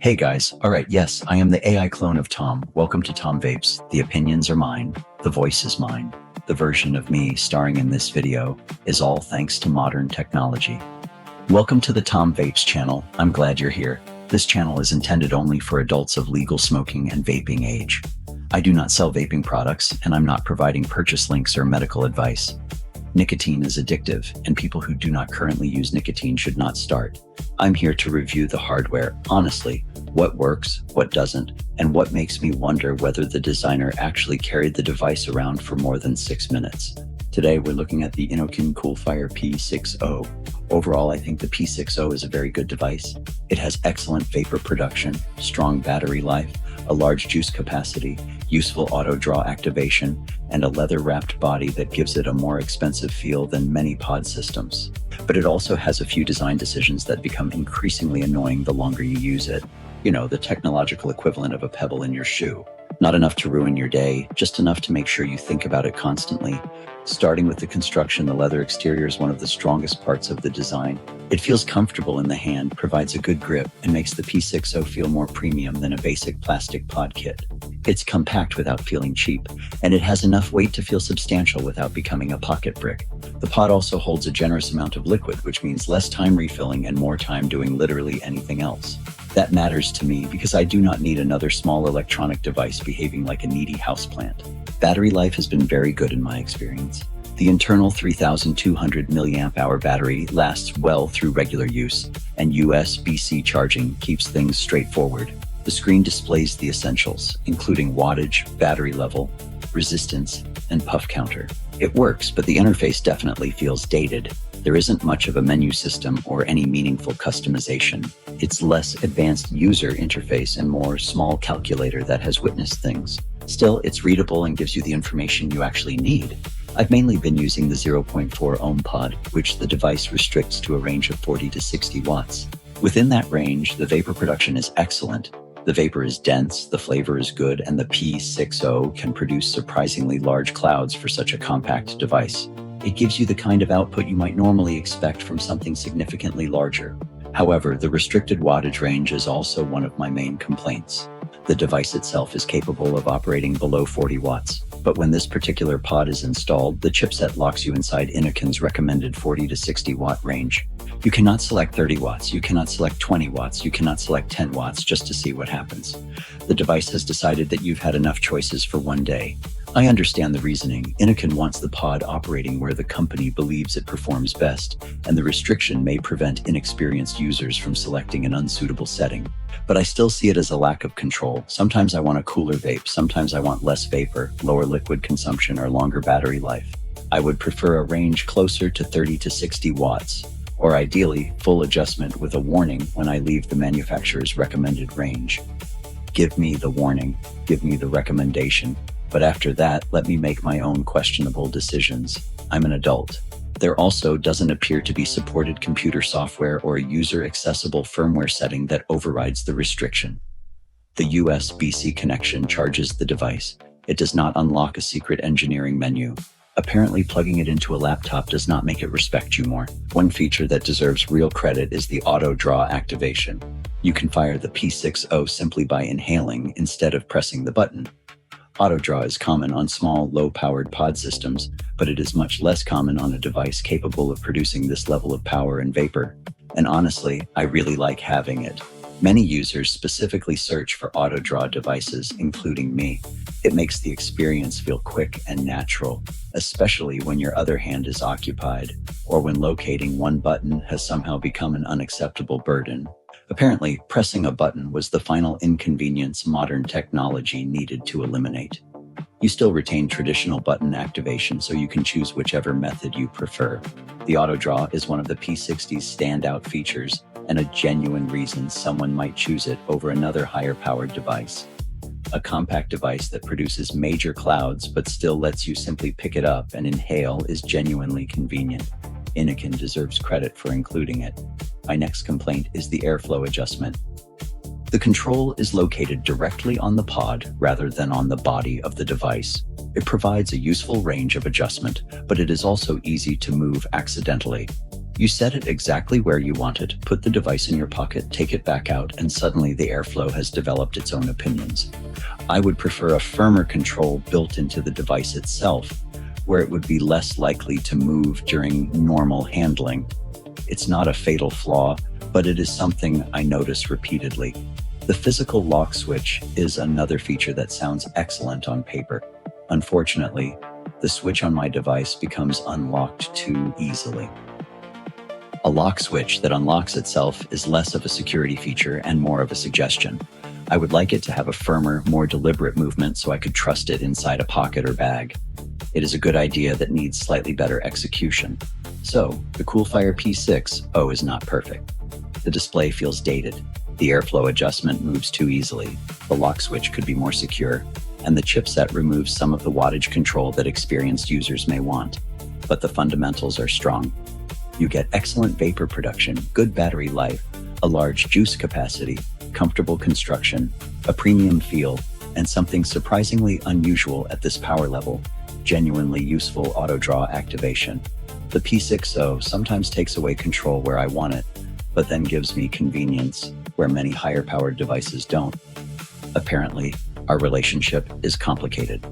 Hey guys, alright, yes, I am the AI clone of Tom. Welcome to Tom Vapes. The opinions are mine, the voice is mine. The version of me starring in this video is all thanks to modern technology. Welcome to the Tom Vapes channel. I'm glad you're here. This channel is intended only for adults of legal smoking and vaping age. I do not sell vaping products, and I'm not providing purchase links or medical advice. Nicotine is addictive, and people who do not currently use nicotine should not start. I'm here to review the hardware, honestly, what works, what doesn't, and what makes me wonder whether the designer actually carried the device around for more than 6 minutes. Today, we're looking at the Innokin Coolfire P60. Overall, I think the P60 is a very good device. It has excellent vapor production, strong battery life, a large juice capacity, useful auto draw activation, and a leather-wrapped body that gives it a more expensive feel than many pod systems. But it also has a few design decisions that become increasingly annoying the longer you use it. You know, the technological equivalent of a pebble in your shoe. Not enough to ruin your day, just enough to make sure you think about it constantly. Starting with the construction, the leather exterior is one of the strongest parts of the design. It feels comfortable in the hand, provides a good grip, and makes the P60 feel more premium than a basic plastic pod kit. It's compact without feeling cheap, and it has enough weight to feel substantial without becoming a pocket brick. The pod also holds a generous amount of liquid, which means less time refilling and more time doing literally anything else. That matters to me because I do not need another small electronic device behaving like a needy houseplant. Battery life has been very good in my experience. The internal 3,200 mAh battery lasts well through regular use, and USB-C charging keeps things straightforward. The screen displays the essentials, including wattage, battery level, resistance, and puff counter. It works, but the interface definitely feels dated. There isn't much of a menu system or any meaningful customization. It's less advanced user interface and more small calculator that has witnessed things. Still, it's readable and gives you the information you actually need. I've mainly been using the 0.4 ohm pod, which the device restricts to a range of 40 to 60 watts. Within that range, the vapor production is excellent. The vapor is dense, the flavor is good, and the P60 can produce surprisingly large clouds for such a compact device. It gives you the kind of output you might normally expect from something significantly larger. However, the restricted wattage range is also one of my main complaints. The device itself is capable of operating below 40 watts, but when this particular pod is installed, the chipset locks you inside Innokin's recommended 40 to 60 watt range. You cannot select 30 watts, you cannot select 20 watts, you cannot select 10 watts just to see what happens. The device has decided that you've had enough choices for one day. I understand the reasoning. Innokin wants the pod operating where the company believes it performs best, and the restriction may prevent inexperienced users from selecting an unsuitable setting. But I still see it as a lack of control. Sometimes I want a cooler vape, sometimes I want less vapor, lower liquid consumption, or longer battery life. I would prefer a range closer to 30 to 60 watts, or ideally, full adjustment with a warning when I leave the manufacturer's recommended range. Give me the warning, give me the recommendation. But after that, let me make my own questionable decisions. I'm an adult. There also doesn't appear to be supported computer software or a user-accessible firmware setting that overrides the restriction. The USB-C connection charges the device. It does not unlock a secret engineering menu. Apparently, plugging it into a laptop does not make it respect you more. One feature that deserves real credit is the auto draw activation. You can fire the P60 simply by inhaling instead of pressing the button. Auto draw is common on small, low-powered pod systems, but it is much less common on a device capable of producing this level of power and vapor. And honestly, I really like having it. Many users specifically search for auto draw devices, including me. It makes the experience feel quick and natural, especially when your other hand is occupied, or when locating one button has somehow become an unacceptable burden. Apparently, pressing a button was the final inconvenience modern technology needed to eliminate. You still retain traditional button activation, so you can choose whichever method you prefer. The auto draw is one of the P60's standout features, and a genuine reason someone might choose it over another higher-powered device. A compact device that produces major clouds but still lets you simply pick it up and inhale is genuinely convenient. Innokin deserves credit for including it. My next complaint is the airflow adjustment. The control is located directly on the pod rather than on the body of the device. It provides a useful range of adjustment, but it is also easy to move accidentally. You set it exactly where you want it, put the device in your pocket, take it back out, and suddenly the airflow has developed its own opinions. I would prefer a firmer control built into the device itself, where it would be less likely to move during normal handling. It's not a fatal flaw, but it is something I notice repeatedly. The physical lock switch is another feature that sounds excellent on paper. Unfortunately, the switch on my device becomes unlocked too easily. A lock switch that unlocks itself is less of a security feature and more of a suggestion. I would like it to have a firmer, more deliberate movement so I could trust it inside a pocket or bag. It is a good idea that needs slightly better execution. So, the Coolfire P60 is not perfect. The display feels dated. The airflow adjustment moves too easily. The lock switch could be more secure, and the chipset removes some of the wattage control that experienced users may want. But the fundamentals are strong. You get excellent vapor production, good battery life, a large juice capacity, comfortable construction, a premium feel, and something surprisingly unusual at this power level, genuinely useful auto draw activation. The P60 sometimes takes away control where I want it, but then gives me convenience where many higher powered devices don't. Apparently, our relationship is complicated.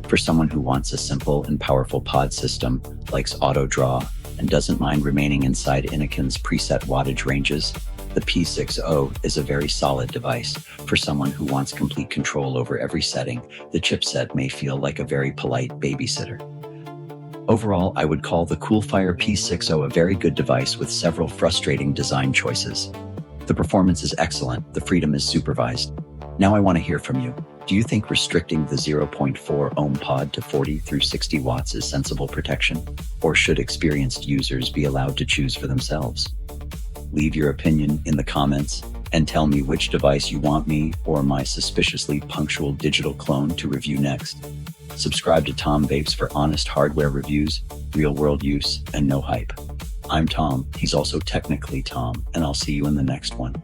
For someone who wants a simple and powerful pod system, likes auto draw, and doesn't mind remaining inside Innokin's preset wattage ranges, the P60 is a very solid device. For someone who wants complete control over every setting, the chipset may feel like a very polite babysitter. Overall, I would call the Coolfire P60 a very good device with several frustrating design choices. The performance is excellent, the freedom is supervised. Now I want to hear from you. Do you think restricting the 0.4 ohm pod to 40 through 60 watts is sensible protection? Or should experienced users be allowed to choose for themselves? Leave your opinion in the comments and tell me which device you want me or my suspiciously punctual digital clone to review next. Subscribe to Tom Vapes for honest hardware reviews, real-world use, and no hype. I'm Tom, he's also technically Tom, and I'll see you in the next one.